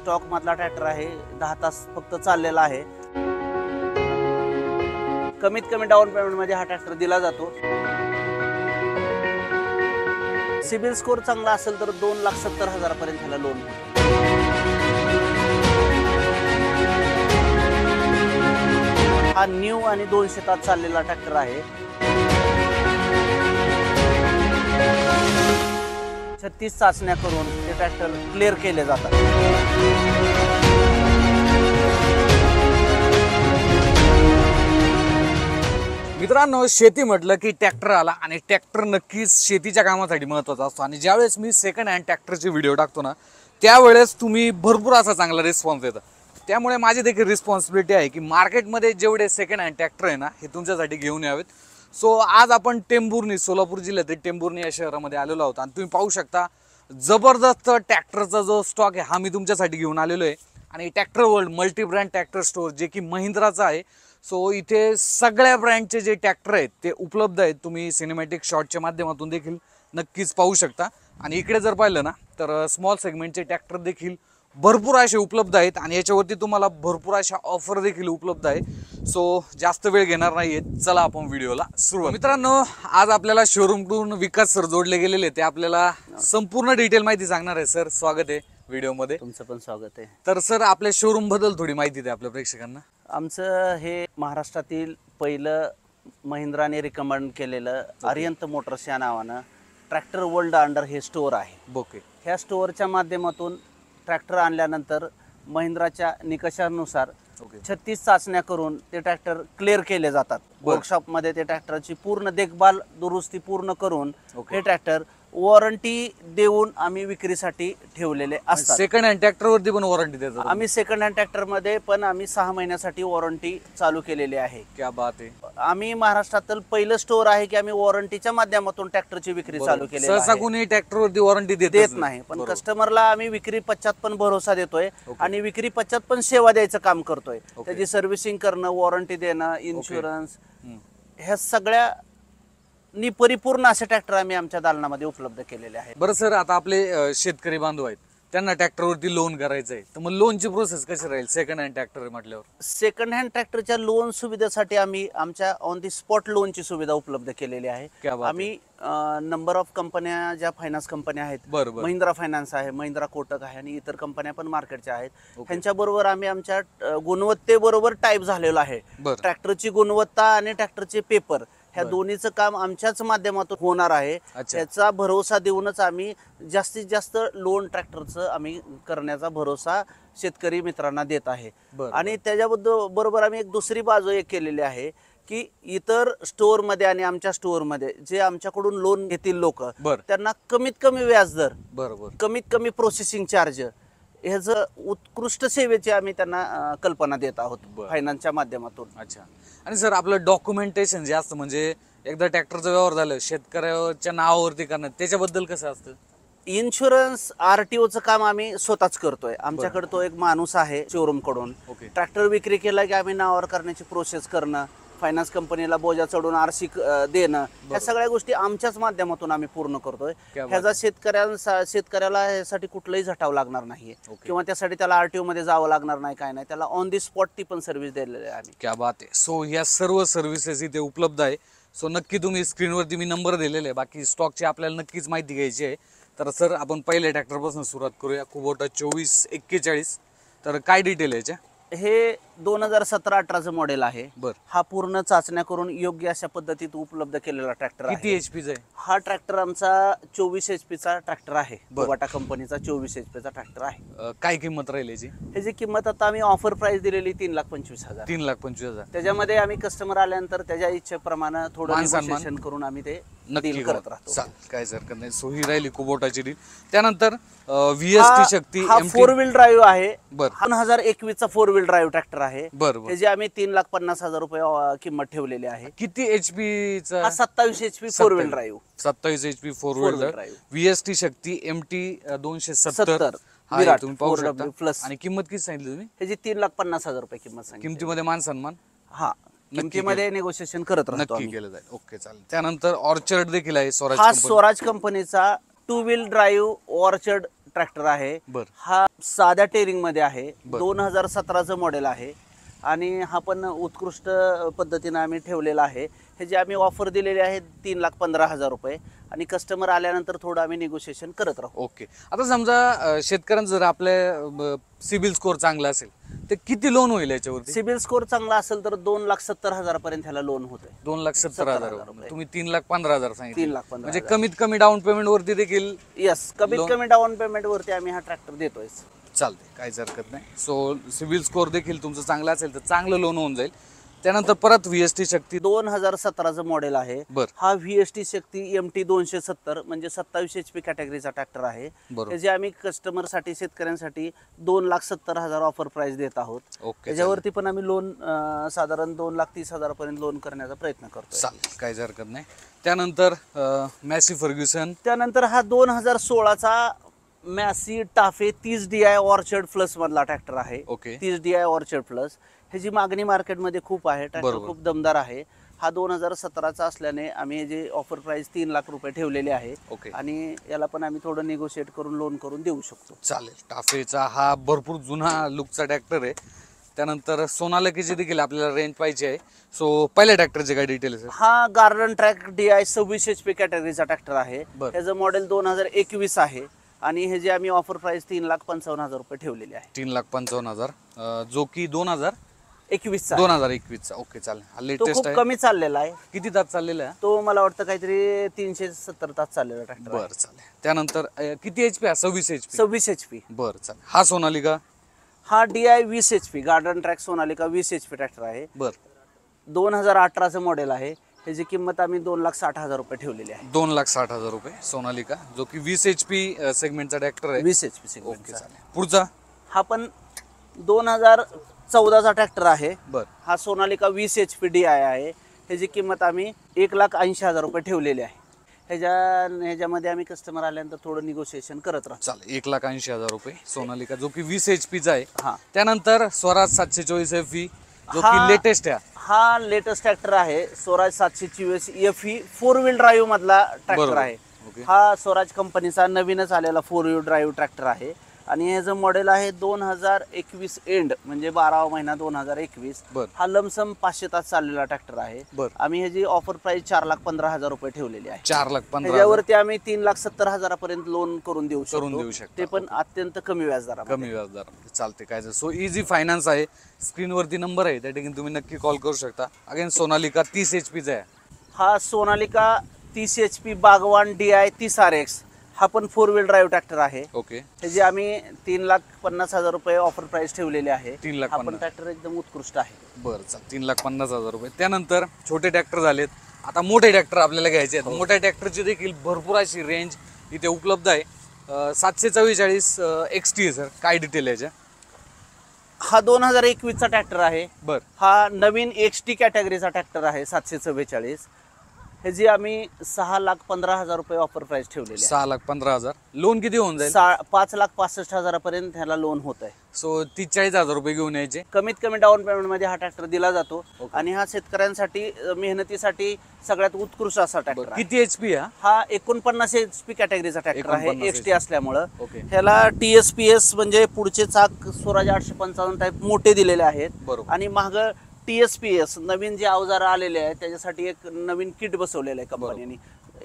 Stock मधला tractor आहे, 10 तास फक्त चाललेला आहे. कमीत कमी डाऊन पेमेंट मध्ये हा ट्रॅक्टर दिला जातो. सिबिल स्कोर चांगला असेल तर 2,70,000 पर्यंत ह्याला लोन. हा न्यू आणि 200 तास चाललेला ट्रॅक्टर आहे. 36 चाचण्या करून ते ट्रॅक्टर क्लिअर केले जातात. मित्रांनो, शेती म्हटलं की ट्रॅक्टर आला आणि ट्रॅक्टर नक्कीच शेतीच्या कामासाठी महत्त्वाचा असतो. आणि ज्यावेळेस मी सेकंड हँड ट्रॅक्टरचे व्हिडिओ टाकतो ना, त्यावेळेस तुम्ही भरपूर असा चांगला रिस्पॉन्स देता. त्यामुळे माझी देखील रिस्पॉन्सिबिलिटी आहे की मार्केटमध्ये जेवढे सेकंड हँड ट्रॅक्टर आहे ना, हे तुमच्यासाठी घेऊन यावेत. सो आज आपण टेंभुर्णी, सोलापूर जिल्ह्यातील टेंभुर्णी या शहरामध्ये आलेलो आहोत आणि तुम्ही पाहू शकता जबरदस्त ट्रॅक्टरचा जो स्टॉक आहे हा मी तुमच्यासाठी घेऊन आलेलो आहे. आणि tractor world multi brand tractor store जे की महिंद्राचं आहे. सो इथे सगळ्या ब्रँडचे जे ट्रॅक्टर आहेत ते उपलब्ध आहेत. तुम्ही सिनेमॅटिक शॉटच्या माध्यमातून देखील नक्कीच पाहू शकता. आणि इकडे जर पाहिलं ना तर स्मॉल सेगमेंटचे ट्रॅक्टर देखील भरपूर असे उपलब्ध आहेत आणि याच्यावरती तुम्हाला भरपूर अशा ऑफर देखील उपलब्ध आहे. सो जास्त वेळ घेणार नाहीये, चला आपण व्हिडिओला सुरुवात. मित्रांनो, आज आपल्याला शोरूमकडून विकास सर जोडले गेलेले, ते आपल्याला संपूर्ण डिटेल माहिती सांगणार आहे. सर, स्वागत आहे व्हिडिओमध्ये. तुमचं पण स्वागत आहे. तर सर, आपल्या शोरूम बद्दल थोडी माहिती द्या आपल्या प्रेक्षकांना. आमचं हे महाराष्ट्रातील पहिलं महिंद्राने रिकमेंड केलेलं आर्यंत मोटर्स या नावानं ट्रॅक्टर वर्ल्ड अंडर हे स्टोअर आहे. ओके. ह्या स्टोअरच्या माध्यमातून ट्रॅक्टर आणल्यानंतर महिंद्राच्या निकषानुसार 36 चाचण्या करून ते ट्रॅक्टर क्लिअर केले जातात. वर्कशॉपमध्ये ते ट्रॅक्टरची पूर्ण देखभाल दुरुस्ती पूर्ण करून हे ट्रॅक्टर वॉरंटी देऊन आम्ही विक्रीसाठी ठेवलेले असतात. सेकंड हँड ट्रॅक्टरवरती पण वॉरंटी देतात आम्ही सेकंड हँड ट्रॅक्टरमध्ये पण आम्ही 6 महिन्यासाठी वॉरंटी चालू केलेली आहे. क्या बात आहे. आम्ही महाराष्ट्रातील पहिलं स्टोअर आहे की आम्ही वॉरंटीच्या माध्यमातून ट्रॅक्टरची विक्री चालू केली आहे. सहसा कोणी ट्रॅक्टरवरती वॉरंटी देत नाही, पण कस्टमरला आम्ही विक्री पश्चात पण भरोसा देतोय आणि विक्री पश्चात पण सेवा द्यायचं काम करतोय. त्याची सर्व्हिसिंग करणं, वॉरंटी देणं, इन्शुरन्स, ह्या सगळ्या परिपूर्ण असे ट्रॅक्टर आम्ही आमच्या दालनामध्ये उपलब्ध केलेले आहेत. बरं सर, आता आपले शेतकरी बांधव आहेत, त्यांना ट्रॅक्टरवरती लोन करायचं आहे, तर मग लोनची प्रोसेस कशी राहील सेकंड हँड ट्रॅक्टर म्हटल्यावर? सेकंड हँड ट्रॅक्टरच्या लोन सुविधेसाठी आम्ही आमच्या ऑन दी स्पॉट लोनची सुविधा उपलब्ध केलेली आहे. आम्ही नंबर ऑफ कंपन्या, ज्या फायनान्स कंपन्या आहेत, महिंद्रा फायनान्स आहे, महिंद्रा कोटक आहे आणि इतर कंपन्या पण मार्केटच्या आहेत, ह्यांच्याबरोबर आम्ही आमच्या गुणवत्तेबरोबर टाईप झालेलो आहे. ट्रॅक्टरची गुणवत्ता आणि ट्रॅक्टरचे पेपर ह्या दोन्हीचं काम आमच्याच माध्यमातून होणार आहे. त्याचा भरोसा देऊनच आम्ही जास्तीत जास्त लोन ट्रॅक्टरचं आम्ही करण्याचा भरोसा शेतकरी मित्रांना देत आहे. आणि त्याच्याबद्दल बरोबर आम्ही एक दुसरी बाजू एक केलेली आहे की इतर स्टोअर मध्ये आणि आमच्या स्टोअर मध्ये जे आमच्याकडून लोन घेतील लोक, त्यांना कमीत कमी व्याजदर, कमीत कमी प्रोसेसिंग चार्ज, ह्याचं उत्कृष्ट सेवेची आम्ही त्यांना कल्पना देत आहोत फायनान्सच्या माध्यमातून. अच्छा. आणि सर, आपलं डॉक्युमेंटेशन जे असतं, म्हणजे एकदा ट्रॅक्टरचा व्यवहार झालं शेतकऱ्याच्या नावावरती करणं, त्याच्याबद्दल कसं असतं? इन्शुरन्स, आरटीओचं काम आम्ही स्वतःच करतोय. आमच्याकडे तो एक माणूस आहे शोरूम कडून. ट्रॅक्टर विक्री केला की आम्ही नावावर करण्याची प्रोसेस करणं, फायनान्स कंपनीला बोजा चढून आरसी देणं, ह्या सगळ्या गोष्टी आमच्याच माध्यमातून आम्ही पूर्ण करतोय. ह्याचा शेतकऱ्याला ह्यासाठी कुठलंही झटाव लागणार नाहीये किंवा त्यासाठी त्याला आरटीओ मध्ये जावं लागणार नाही, काय नाही. त्याला ऑन दी स्पॉट ती पण सर्व्हिस दिलेली आहे आम्ही. क्या बात आहे. सो या सर्व सर्व्हिसेस इथे उपलब्ध आहे. सो नक्की तुम्ही स्क्रीनवरती मी नंबर दिलेले आहे. बाकी स्टॉकची आपल्याला नक्कीच माहिती घ्यायची आहे. तर सर, आपण पहिल्या ट्रॅक्टरपासून सुरुवात करूया. कुबोटा 2441. तर काय डिटेल आहे याच्या? हे 2017-18चं मॉडेल आहे. हा पूर्ण चाचण्या करून योग्य अशा पद्धतीत उपलब्ध केलेला ट्रॅक्टर आहे. किती एचपीचा आहे हा ट्रॅक्टर? आमचा 24 एचपीचा ट्रॅक्टर आहे. कुबोटा कंपनीचा 24 एचपीचा ट्रॅक्टर आहे. काय किंमत राहील याची? ह्याची किंमत आता आम्ही ऑफर प्राइस दिलेली 3,25,000. 3,25,000. त्याच्यामध्ये आम्ही कस्टमर आल्यानंतर त्याच्या इच्छेप्रमाणे थोडं निगोशिएशन करून आम्ही ते डील करत राहतो. काय हरकत नाही. सो ही राहिली कुबोटाची डील. त्यानंतर VST शक्ती 4 व्हील ड्राईव्ह आहे. 2021चा 4 व्हील ड्राईव्ह ट्रॅक्टर आहे. त्याची आम्ही 3,50,000 रुपये किंमत ठेवलेली आहे. किती एचपीचा? 27 HP 4 wheel drive. 27 HP 4 wheel drive. VST शक्ती MT 270. तुम्ही पाहू शकता. प्लस. आणि किंमत किती सांगितली तुम्ही? त्याची 3,50,000 रुपये किंमत सांगितली. किमतीमध्ये मान सन्मान? हा, किमतीमध्ये निगोशिएशन करत राहतो. नक्की केलं जाईल. ओके, चालेल. त्यानंतर ऑर्चर्ड देखील आहे. हा स्वराज कंपनीचा 2 व्हील ड्राईव्ह ऑर्चर्ड ट्रॅक्टर आहे. हा साध्या टेरिंग मध्ये आहे. 2017चं मॉडेल आहे आणि हा पण उत्कृष्ट पद्धतीने आम्ही ठेवलेला आहे. हे जे आम्ही ऑफर दिलेली आहे 3,15,000 रुपये आणि कस्टमर आल्यानंतर थोडं आम्ही निगोशिएशन करत राहू. ओके. आता समजा शेतकऱ्यांचं जर आपले सिबिल स्कोर चांगला असेल तर किती लोन होईल याच्यावरती? सिबिल स्कोर चांगला असेल तर 2,70,000 पर्यंत ह्याला लोन होतंय. 2,70,000 तुम्ही 3,15,000 सांगितले. 3,15,000 म्हणजे कमीत कमी डाऊन पेमेंट वरती देखील यस, कमीत कमी डाऊन पेमेंट वरती आम्ही हा ट्रॅक्टर देतोय. चालते, काहीच हरकत नाही. सो सिबिल स्कोर देखील तुमचं चांगलं असेल तर चांगलं लोन होऊन जाईल. त्यानंतर परत VST शक्ती 2017चं मॉडेल आहे. बरं. हा VST शक्ती MT 270 म्हणजे 27 HP कॅटेगरीचा ट्रॅक्टर आहे. जे आम्ही कस्टमर साठी शेतकऱ्यांसाठी 2,70,000 ऑफर प्राइस देत आहोत. त्याच्यावरती पण आम्ही लोन साधारण 2,30,000 पर्यंत लोन करण्याचा प्रयत्न करतो. चालेल, काहीच हरकत नाही. त्यानंतर मॅसी फर्ग्युसन. त्यानंतर हा 2016चा Massey TAFE 30 DI orchard plus मधला ट्रॅक्टर आहे. 30 DI ऑर्चर्ड प्लस ह्याची मागणी मार्केटमध्ये खूप आहे. ट्रॅक्टर खूप दमदार आहे. हा 2017चा असल्याने आम्ही जे ऑफर प्राइस 3 लाख रुपये ठेवलेले आहे आणि याला पण आम्ही थोडं निगोशिएट करून लोन करून देऊ शकतो. चालेल. टाफेचा हा भरपूर जुना लुकचा ट्रॅक्टर आहे. त्यानंतर सोनालिकाची देखील आपल्याला रेंज पाहिजे आहे. सो पहिल्या ट्रॅक्टरचे काय डिटेल्स? हा गार्डन ट्रॅक DI 26 HP कॅटेगरीचा ट्रॅक्टर आहे. त्याचं मॉडेल 2021 आहे आणि हे जे आम्ही ऑफर प्राइस 3,55,000 रुपये ठेवलेले आहे. 3,55,000 जो की 2021 चा. ओके, चालेल. हा तो लेटेस्ट खूप आहे. कमी चाललेला आहे. किती तास चाललेला आहे तो? मला वाटतं काहीतरी 370 तास चाललेला ट्रॅक्टर. बरं, चालेल. त्यानंतर किती HP? 26 HP. 26 HP. बरं, चालेल. हा सोनालिका? हा DI 20 HP garden track Sonalika 20 HP tractor आहे. बरं. 2018चं मॉडेल आहे. ह्याची किंमत आम्ही 2,60,000 रुपये ठेवलेली आहे. 2,60,000 रुपये सोनालिका, जो की 20 HP सेगमेंटचा ट्रॅक्टर आहे. 20 HP ओके, सेगमेंट. चालेल. पुढचा हा पण 2014चा ट्रॅक्टर आहे. बरं. हा सोनालिका 20 HP DI आहे. ह्याची किंमत आम्ही 1,80,000 रुपये ठेवलेली आहे. ह्याच्यामध्ये आम्ही कस्टमर आल्यानंतर थोडं निगोशिएशन करत राहतो. चालेल. 1,80,000 रुपये सोनालिका, जो की 20 HP चा आहे. हा. त्यानंतर स्वराज 724 FE, जो की लेटेस्ट आहे. हा लेटेस्ट ट्रॅक्टर आहे. स्वराज 724 FE 4 व्हील ड्राईव्ह मधला ट्रॅक्टर आहे. हा स्वराज कंपनीचा नवीनच आलेला 4 व्हील ड्राईव्ह ट्रॅक्टर आहे आणि ह्याचं मॉडेल आहे 2021 एंड म्हणजे 12वा महिना 2021. हा लमसम 500 तास चाललेला ट्रॅक्टर आहे. आम्ही ह्याची ऑफर प्राइस 4,15,000 रुपये ठेवलेली आहे. 4,15,000 त्याच्यावरती आम्ही 3,70,000 पर्यंत लोन करून देऊ शकतो. शकतो. ते पण अत्यंत कमी व्याजदर. चालते. काय सो इझी फायनान्स आहे. स्क्रीनवरती नंबर आहे, त्या ठिकाणी तुम्ही नक्की कॉल करू शकता. अगेन सोनालिका 30 HP चा आहे. हा Sonalika 30 HP Bagwan DI 30 RX हा पण 4 व्हील ड्राईव्ह ट्रॅक्टर आहे. त्याची आम्ही 3,50,000 रुपये ऑफर प्राइस ठेवलेली आहे. हा पण ट्रॅक्टर एकदम उत्कृष्ट आहे. बरं, चाल. 3,50,000 रुपये. त्यानंतर छोटे ट्रॅक्टर झालेत. आता मोठे ट्रॅक्टर आपल्याला घ्यायचे आहेत. मोठ्या ट्रॅक्टरची देखील भरपूर अशी रेंज इथे उपलब्ध आहे. 744 XT आहे. सर, काय डिटेल आहे? हा 2021चा ट्रॅक्टर आहे. बर. हा नवीन XT कॅटेगरीचा ट्रॅक्टर आहे 744. ह्याची आम्ही 6,15,000 रुपये ऑफर प्राइस ठेवलेली आहे. 6,15,000. लोन किती होऊन जाईल? 5,65,000 पर्यंत ह्याला लोन होत आहे. सो 30,40,000 रुपये घेऊन यायचे. कमीत कमी डाऊन पेमेंट मध्ये हा ट्रॅक्टर दिला जातो आणि हा शेतकऱ्यांसाठी मेहनतीसाठी सगळ्यात उत्कृष्ट असा ट्रॅक्टर. किती HP? हा 49 HP कॅटेगरीचा ट्रॅक्टर आहे. XT असल्यामुळं ह्याला TSPS म्हणजे पुढचे चाक स्वराज 855 टाईप मोठे दिलेले आहेत आणि माग TSPS नवीन जे अवजार आलेले आहेत त्याच्यासाठी एक नवीन किट बसवलेलं आहे कंपनीने.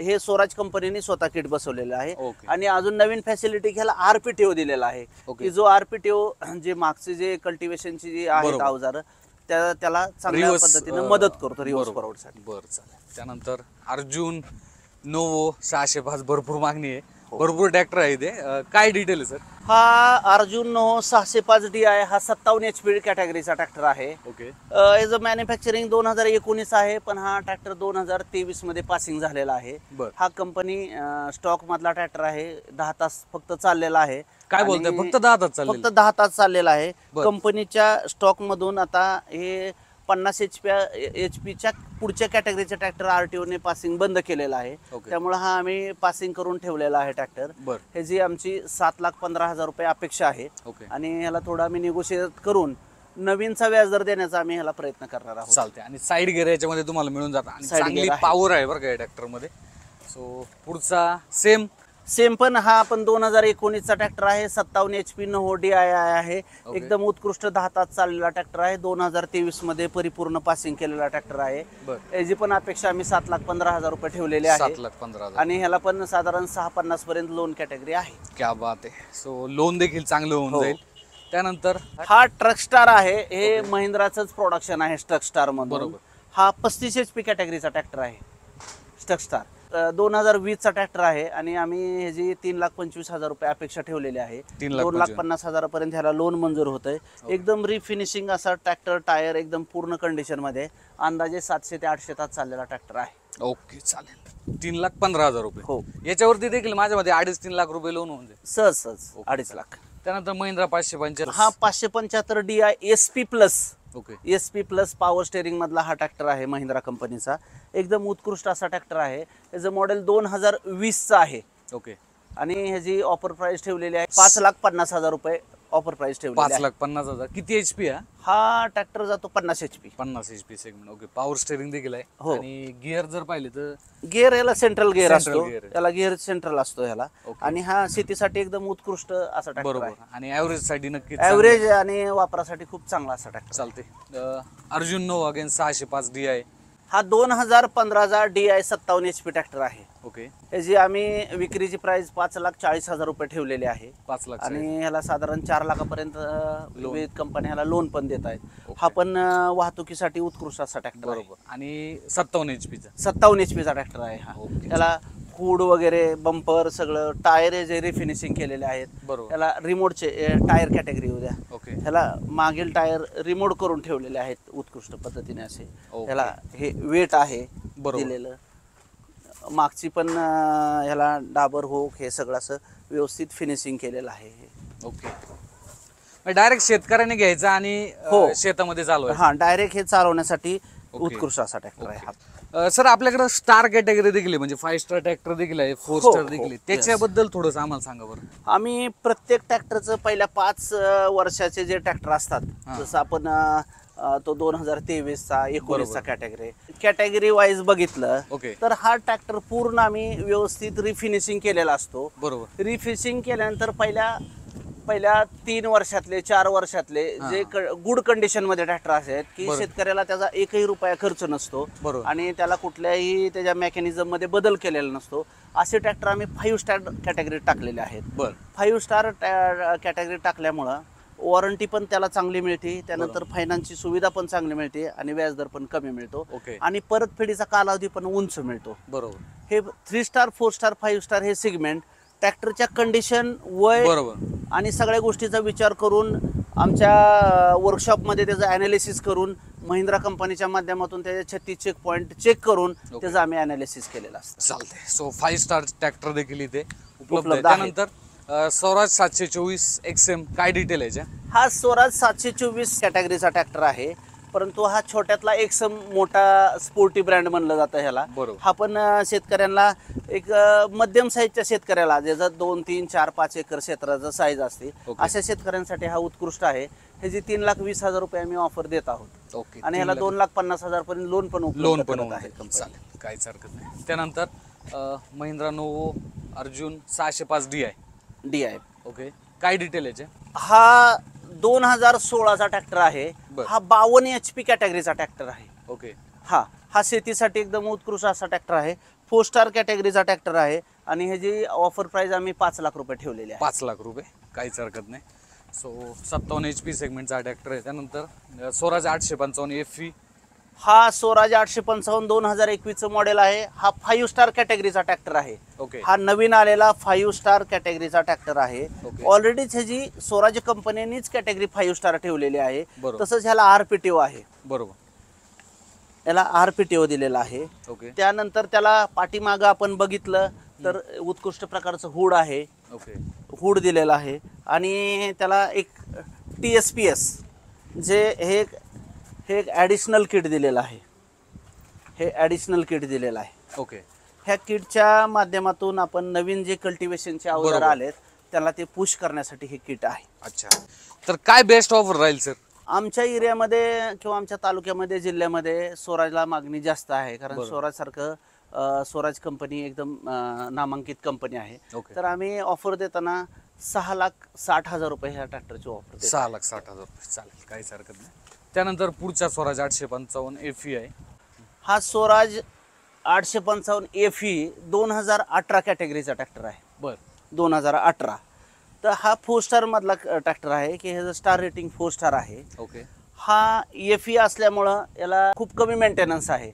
हे स्वराज कंपनीने स्वतः किट बसवलेलं आहे आणि अजून नवीन फॅसिलिटी ह्याला RPTO दिलेला आहे की जो RPTO जे मागचे जे कल्टिवेशनची जी आहेत अवजार त्याला चांगल्या पद्धतीने मदत करतो रिव्हर्स फॉरवर्डसाठी. बरं, चालेल. त्यानंतर अर्जुन नोवो 605 भरपूर मागणी आहे. भरपूर ट्रॅक्टर आहे ते. काय डिटेल आहे सर? हा अर्जुन नोवो 605 DI हा 57 HP कॅटेगरीचा ट्रॅक्टर आहे. याचं मॅन्युफॅक्चरिंग 2019 आहे पण हा ट्रॅक्टर 2023 मध्ये पासिंग झालेला आहे. हा कंपनी स्टॉक मधला ट्रॅक्टर आहे. 10 तास फक्त चाललेला आहे. काय बोलतोय? फक्त 10 तास चाललेला? फक्त 10 तास चाललेला आहे. कंपनीच्या स्टॉक मधून आता हे 50 HP पुढच्या कॅटेगरीचे ट्रॅक्टर RTO ने पासिंग बंद केलेला आहे. त्यामुळे हा आम्ही पासिंग करून ठेवलेला आहे ट्रॅक्टर. ह्याची आमची 7,15,000 रुपये अपेक्षा आहे आणि ह्याला थोडा आम्ही निगोशिएट करून नवीनचा व्याजदर देण्याचा आम्ही ह्याला प्रयत्न करणार आहोत. चालते. आणि साईड गिअर याच्यामध्ये तुम्हाला मिळून जातात आणि चांगली पॉवर आहे बरं का या ट्रॅक्टर मध्ये. सो पुढचा सेम सेम पण हा आपण 2019चा ट्रॅक्टर आहे. 57 HP 9 DI आहे. एकदम उत्कृष्ट 10 तास चाललेला ट्रॅक्टर आहे. 2023 मध्ये परिपूर्ण पासिंग केलेला ट्रॅक्टर आहे. याची पण अपेक्षा आम्ही 7,15,000 रुपये ठेवलेले आहे. 7,15,000 आणि ह्याला पण साधारण 650 पर्यंत लोन कॅटेगरी आहे. क्या बात आहे. सो लोन देखील चांगलं होऊन जाईल. त्यानंतर हा ट्रक स्टार आहे. हे महिंद्राचंच प्रोडक्शन आहे ट्रक स्टार मधून. हा 35 HP कॅटेगरीचा ट्रॅक्टर आहे ट्रक स्टार. 2020चा ट्रॅक्टर आहे आणि आम्ही ह्याची 3,25,000 रुपये अपेक्षा ठेवलेली आहे. 2,50,000 पर्यंत ह्याला लोन मंजूर होतंय. एकदम रिफिनिशिंग असा ट्रॅक्टर, टायर एकदम पूर्ण कंडिशन मध्ये. अंदाजे 700 ते 800 तास चाललेला ट्रॅक्टर आहे. ओके चालेल. 3,15,000 रुपये. हो. याच्यावरती देखील माझ्यामध्ये 2.5-3 लाख रुपये लोन होऊन जाईल. सहज 2.5 लाख. त्यानंतर महिंद्रा 575. हा 575 DI SP plus. Okay. SP plus power steering मधला हा ट्रॅक्टर आहे महिंद्रा कंपनीचा. एकदम उत्कृष्ट असा ट्रॅक्टर आहे. याचं मॉडेल 2020चा आहे. ओके. आणि ह्याची ऑफर प्राइस ठेवलेली आहे 5,50,000 रुपये ऑफर प्राइस ठेवलेली आहे. 5,50,000. किती HP हा ट्रॅक्टर जातो 50 HP. 50 HP segment. Okay. Power steering देखील आहे. आणि गिअर जर पाहिले तर गिअर याला सेंट्रल गिअर Central असतो. gear आहे. याला गिअर सेंट्रल असतो ह्याला. आणि हा शेतीसाठी एकदम उत्कृष्ट असा ट्रॅक्टर बरोबर. आहे. आणि ऍव्हरेज साठी नक्कीच ऍव्हरेज आणि वापरासाठी खूप चांगला असा ट्रॅक्टर चालते. अर्जुन नो अगेन 605 DI. हा 2015चा DI 57 HP ट्रॅक्टर आहे. ओके. याची आम्ही विक्रीची प्राइस 5,40,000 रुपये ठेवलेली आहे. 5 लाख. आणि ह्याला साधारण 4 लाखापर्यंत विविध कंपन्या ह्याला लोन पण देत आहेत. हा पण वाहतुकीसाठी उत्कृष्ट असा ट्रॅक्टर आहे. बरोबर. आणि 57 HP चा 57 HP चा ट्रॅक्टर आहे हा. त्याला हुड वगैरे, बंपर सगळं, टायर जे रिफिनिशिंग केलेले आहेत. बरोबर. त्याला रिमोटचे टायर कॅटेगरी उद्या. ओके. ह्याला मागील टायर रिमोट करून ठेवलेले आहेत उत्कृष्ट पद्धतीने असे. ह्याला हे वेट आहे दिलेलं. मागची पण ह्याला डाबर होक हे सगळं असं व्यवस्थित फिनिशिंग केलेलं आहे. ओके. डायरेक्ट शेतकऱ्याने घ्यायचा आणि शेतामध्ये चालवायचा. हा डायरेक्ट हे चालवण्यासाठी उत्कृष्ट असा ट्रॅक्टर आहे हा. सर आपल्याकडे स्टार कॅटेगरी देखील आहे, म्हणजे 5 स्टार ट्रॅक्टर देखील आहे, 4 स्टार देखील आहे. त्याच्याबद्दल थोडंसं आम्हाला सांगा बरं. आम्ही प्रत्येक ट्रॅक्टरचं पहिल्या 5 वर्षाचे जे ट्रॅक्टर असतात, जसं आपण तो 2023चा 19चा कॅटेगरी वाईज बघितलं तर हा ट्रॅक्टर पूर्ण आम्ही व्यवस्थित रिफिनिशिंग केलेला असतो. बरोबर. रिफिनिशिंग केल्यानंतर पहिल्या 3 वर्षातले 4 वर्षातले जे गुड कंडिशन मध्ये ट्रॅक्टर आहेत की शेतकऱ्याला त्याचा 1ही रुपया खर्च नसतो आणि त्याला कुठल्याही त्याच्या मेकॅनिझम मध्ये बदल केलेला नसतो, असे ट्रॅक्टर आम्ही 5 स्टार कॅटेगरी टाकलेले आहेत. 5 स्टार कॅटेगरी टाकल्यामुळं वॉरंटी पण त्याला चांगली मिळते. त्यानंतर फायनान्सची सुविधा पण चांगली मिळते आणि व्याजदर पण कमी मिळतो आणि परतफेडीचा कालावधी पण उंच मिळतो. बरोबर. हे 3 स्टार 4 स्टार 5 स्टार हे सेगमेंट ट्रॅक्टरच्या कंडिशन, वय आणि सगळ्या गोष्टीचा विचार करून आमच्या वर्कशॉपमध्ये त्याचं ॲनालिसिस करून महिंद्रा कंपनीच्या माध्यमातून त्याचे 36 चेक पॉईंट चेक करून त्याचं आम्ही ॲनालिसिस केलेलं असतं. चालतंय. सो 5 स्टार ट्रॅक्टर देखील इथे उपलब्ध आहे. त्यानंतर स्वराज 724 XM काय डिटेल आहे? हा स्वराज 724 कॅटेगरीचा ट्रॅक्टर आहे, परंतु हा छोट्यातला XM मोठा स्पोर्टी ब्रँड म्हणलं जातं ह्याला. हा पण शेतकऱ्यांना एक मध्यम साईजच्या शेतकऱ्याला ज्याचं 2, 3, 4, 5 एकर क्षेत्राचं साईज असते अशा शेतकऱ्यांसाठी हा उत्कृष्ट आहे. ह्याची 3,20,000 रुपये आम्ही ऑफर देत आहोत. आणि ह्याला 2,50,000 पर्यंत लोन पण उपलब्ध आहे. काहीच हरकत नाही. त्यानंतर Mahindra novo Arjun 605 DI. Okay. काय डिटेल याचे? हा 2016चा ट्रॅक्टर आहे. हा 52 HP कॅटेगरीचा ट्रॅक्टर आहे. ओके. हा शेतीसाठी एकदम उत्कृष्ट असा ट्रॅक्टर आहे. 4 स्टार कॅटेगरीचा ट्रॅक्टर आहे आणि ह्याची ऑफर प्राइस आम्ही 5 लाख रुपये ठेवलेली आहे. 5 लाख रुपये. काहीच हरकत नाही. सो 57 HP सेगमेंटचा ट्रॅक्टर आहे. त्यानंतर स्वराज 855 FE. हा स्वराज 855 2021चं मॉडेल आहे. हा 5 स्टार कॅटेगरीचा ट्रॅक्टर आहे. हा नवीन आलेला 5 स्टार कॅटेगरीचा ट्रॅक्टर आहे. ऑलरेडीच ह्याची स्वराज कंपनीनेच कॅटेगरी 5 स्टार ठेवलेली आहे. तसंच ह्याला RPTO आहे. बरोबर. याला RPTO दिलेला आहे. त्यानंतर त्याला पाठीमागं आपण बघितलं तर उत्कृष्ट प्रकारचं हुड आहे. हुड दिलेला आहे आणि त्याला एक TSPS जे हे एक ॲडिशनल किट दिलेलं आहे. हे ॲडिशनल किट दिलेलं आहे. ह्या किटच्या माध्यमातून आपण नवीन जे कल्टिवेशनचे अवजार आलेत त्याला ते पुश करण्यासाठी हे किट आहे. अच्छा. तर काय बेस्ट ऑफर राहील सर? आमच्या एरियामध्ये किंवा आमच्या तालुक्यामध्ये, जिल्ह्यामध्ये स्वराजला मागणी जास्त आहे, कारण स्वराज सारखं स्वराज कंपनी एकदम नामांकित कंपनी आहे. ओके. तर आम्ही ऑफर देताना 6,60,000 रुपये ह्या ट्रॅक्टरची ऑफर देतो. 6,60,000 रुपये. चालेल, काहीच हरकत नाही. त्यानंतर पुढचा स्वराज 855 FE आहे. हा स्वराज 855 FE 2018 कॅटेगरीचा ट्रॅक्टर आहे. बर. 2018. तर हा 4 स्टार मधला ट्रॅक्टर आहे की ह्याचं स्टार रेटिंग 4 स्टार आहे. ओके. हा FE असल्यामुळं याला खूप कमी मेंटेनन्स आहे.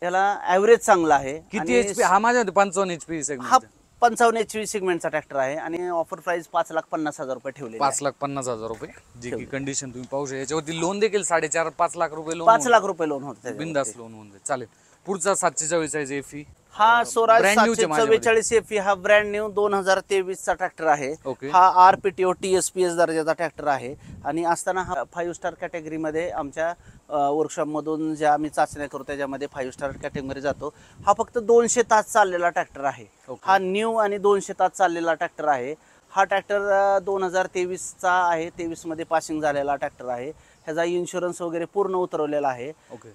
याला ॲव्हरेज चांगला आहे. किती HP? हा माझ्या 55 HP हा सेगमेंट. 55 HP सेगमेंटचा ट्रॅक्टर आहे आणि ऑफर प्राइस 5,50,000 रुपये ठेवले. 5,50,000 रुपये, जी की कंडिशन तुम्ही पाहू शकता. याच्यावरती लोन देखील 4.5-5 लाख रुपये लोन, 5 लाख रुपये लोन होतं. बिंदास लोन होऊन जाईल. चालेल. पुढचा 744 FE. हा स्वराज brand new चे 744 FE हा ब्रँड न्यू 2023 चा ट्रॅक्टर आहे. ओके. हा RPTO TSPS दर्जाचा ट्रॅक्टर आहे आणि असताना हा 5 स्टार कॅटेगरीमध्ये आमच्या वर्कशॉप मधून ज्या आम्ही चाचण्या करतो त्याच्यामध्ये 5 स्टार कॅटेगरी जातो. हा फक्त 200 तास चाललेला ट्रॅक्टर आहे. हा न्यू आणि 200 तास चाललेला ट्रॅक्टर आहे. हा ट्रॅक्टर 2023 चा आहे. 23 मध्ये पासिंग झालेला ट्रॅक्टर आहे. ह्याचा इन्शुरन्स वगैरे पूर्ण उतरवलेला आहे. ओके.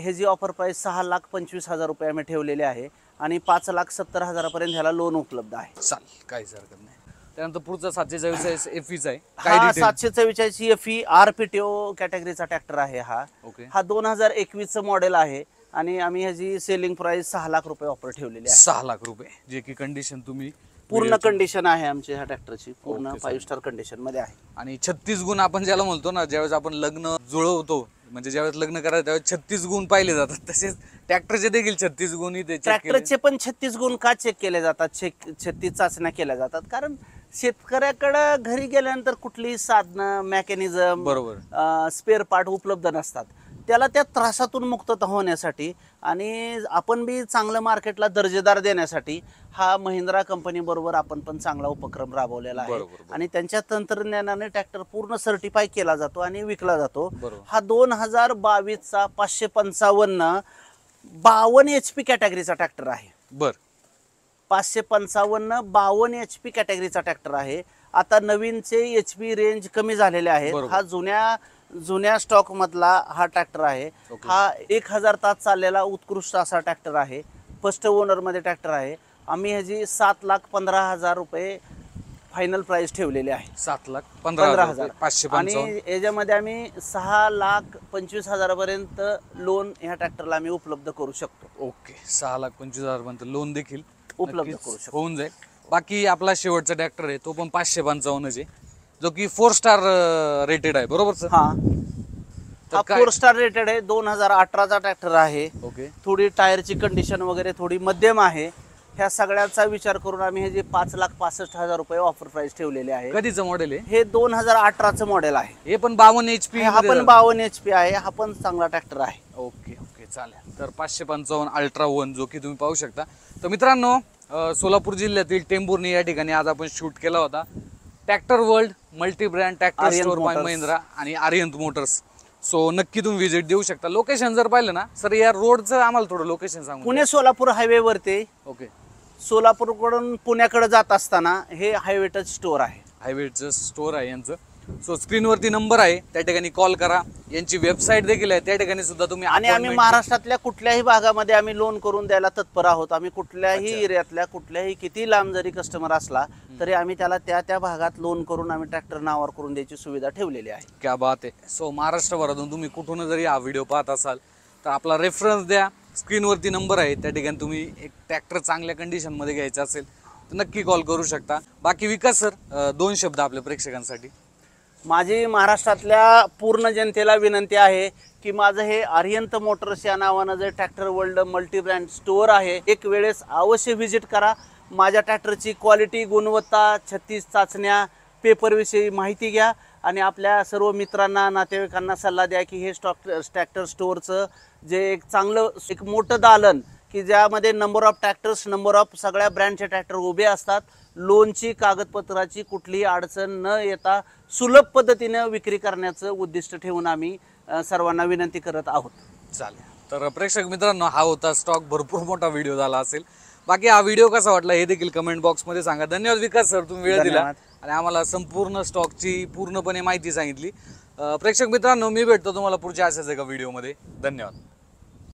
ह्याची ऑफर प्राइस 6,25,000 रुपये आम्ही ठेवलेले आहे आणि 5,70,000 पर्यंत ह्याला लोन उपलब्ध आहे. चालेल, काहीच हरकत नाही. त्यानंतर पुढचा 744 FE आहे. हा 744 FE RPTO कॅटेगरीचा ट्रॅक्टर आहे. ओके. हा 2021 मॉडेल आहे आणि आम्ही ह्याची सेलिंग प्राइस 6 लाख रुपये ऑफर ठेवलेली आहे. 6 लाख रुपये, जे की कंडिशन तुम्ही पूर्ण कंडिशन आहे आमच्या ह्या ट्रॅक्टरची. पूर्ण ओके, 5 स्टार कंडिशन मध्ये आहे. आणि 36 गुण आपण ज्याला म्हणतो ना, ज्यावेळेस आपण लग्न जुळवतो, म्हणजे ज्यावेळेस लग्न करायचं त्यावेळेस 36 गुण पाहिले जातात, तसेच ट्रॅक्टरचे देखील 36 गुण इथे ट्रॅक्टरचे पण 36 गुण का चेक केले जातात, 36 चाचण्या केल्या जातात? कारण शेतकऱ्याकडे घरी गेल्यानंतर कुठलीही साधनं, मेकॅनिझम, बरोबर, स्पेअर पार्ट उपलब्ध नसतात. त्याला त्या त्रासातून मुक्तता होण्यासाठी आणि आपण बी चांगलं मार्केटला दर्जेदार देण्यासाठी हा महिंद्रा कंपनी बरोबर आपण पण चांगला उपक्रम राबवलेला आहे. आणि त्यांच्या तंत्रज्ञानाने ट्रॅक्टर पूर्ण सर्टिफाय केला जातो आणि विकला जातो. हा 2022चा 555 52 HP कॅटेगरीचा ट्रॅक्टर आहे. बर. 555 52 HP कॅटेगरीचा ट्रॅक्टर आहे. आता नवीनचे HP रेंज कमी झालेले आहेत. हा जुन्या स्टॉक मधला हा ट्रॅक्टर आहे. हा 1000 तास चाललेला उत्कृष्ट असा ट्रॅक्टर आहे. फर्स्ट ओनर मध्ये ट्रॅक्टर आहे. आम्ही ह्याची 7,15,000 रुपये फायनल प्राइस ठेवलेले आहे. 7,15,000 555. आणि याच्यामध्ये आम्ही 6,25,000 पर्यंत लोन ह्या ट्रॅक्टरला आम्ही उपलब्ध करू शकतो. ओके. 6,25,000 पर्यंत लोन देखील उपलब्ध करू शकतो, होऊन जाईल. बाकी आपला शेवटचा ट्रॅक्टर आहे तो पण 555 आहे, जो की 4 स्टार रेटेड आहे. बरोबर सर? हा 4 स्टार रेटेड आहे. 2018चा ट्रॅक्टर आहे. ओके. थोडी टायरची कंडिशन वगैरे थोडी मध्यम आहे. ह्या सगळ्याचा विचार करून आम्ही हे जे 5,65,000 रुपये ऑफर प्राइस ठेवलेले आहे. कधीचं मॉडेल आहे हे? 2018चं मॉडेल आहे. हे पण 52 HP. हा पण 52 HP आहे. हा पण चांगला ट्रॅक्टर आहे. ओके ओके, चालेल. तर 555 अल्ट्रा 1 जो की तुम्ही पाहू शकता. तर मित्रांनो, सोलापूर जिल्ह्यातील टेंभुर्णी या ठिकाणी आज आपण शूट केला होता tractor world multi brand tractor store bye Mahindra आणि आर्यंत मोटर्स. सो नक्की तुम्ही व्हिजिट देऊ शकता. लोकेशन जर पाहिलं ना सर, या रोडचं आम्हाला थोडं लोकेशन सांगू. पुणे सोलापूर हायवे वरती. ओके. सोलापूरकडून पुण्याकडे जात असताना हे हायवे टच स्टोर आहे. हायवेचं स्टोर आहे यांचं. सो स्क्रीनवरती नंबर आहे, त्या ठिकाणी कॉल करा. यांची वेबसाईट देखील आहे, त्या ठिकाणी सुद्धा तुम्ही. आणि आम्ही महाराष्ट्रातल्या कुठल्याही भागामध्ये आम्ही लोन करून द्यायला तत्पर आहोत. आम्ही कुठल्याही एरियातल्या कुठल्याही किती लांब जरी कस्टमर असला तरी आम्ही त्याला त्या भागात लोन करून आम्ही ट्रॅक्टर नावावर करून द्यायची सुविधा ठेवलेली आहे. क्या बात आहे. सो महाराष्ट्रभरातून तुम्ही कुठून जरी हा व्हिडिओ पाहत असाल तर आपला रेफरन्स द्या. स्क्रीनवरती नंबर आहे, त्या ठिकाणी तुम्ही एक ट्रॅक्टर चांगल्या कंडिशनमध्ये घ्यायचा असेल तर नक्की कॉल करू शकता. बाकी विकास सर, 2 शब्द आपल्या प्रेक्षकांसाठी. माझी महाराष्ट्रातल्या पूर्ण जनतेला विनंती आहे की माझं हे आर्यंत मोटर्स या नावानं जे tractor world multi brand store आहे, एक वेळेस अवश्य व्हिजिट करा. माझ्या ट्रॅक्टरची क्वालिटी, गुणवत्ता, 36 चाचण्या, पेपरविषयी माहिती घ्या आणि आपल्या सर्व मित्रांना, नातेवाईकांना सल्ला द्या की हे ट्रॅक्टर स्टोअरचं जे एक चांगलं एक मोठं दालन की ज्यामध्ये number of tractors, number of सगळ्या ब्रँडचे ट्रॅक्टर उभे असतात. लोनची, कागदपत्राची कुठलीही अडचण न येता सुलभ पद्धतीने विक्री करण्याचं उद्दिष्ट ठेवून आम्ही सर्वांना विनंती करत आहोत. चालेल. तर प्रेक्षक मित्रांनो, हा होता स्टॉक. भरपूर मोठा व्हिडिओ झाला असेल. बाकी हा व्हिडिओ कसा वाटला हे देखील कमेंट बॉक्समध्ये सांगा. धन्यवाद विकास सर, तुम्ही वेळ दिला आणि आम्हाला संपूर्ण स्टॉकची पूर्णपणे माहिती सांगितली. प्रेक्षक मित्रांनो, मी भेटतो तुम्हाला पुढच्या अशाच एका व्हिडिओमध्ये. धन्यवाद.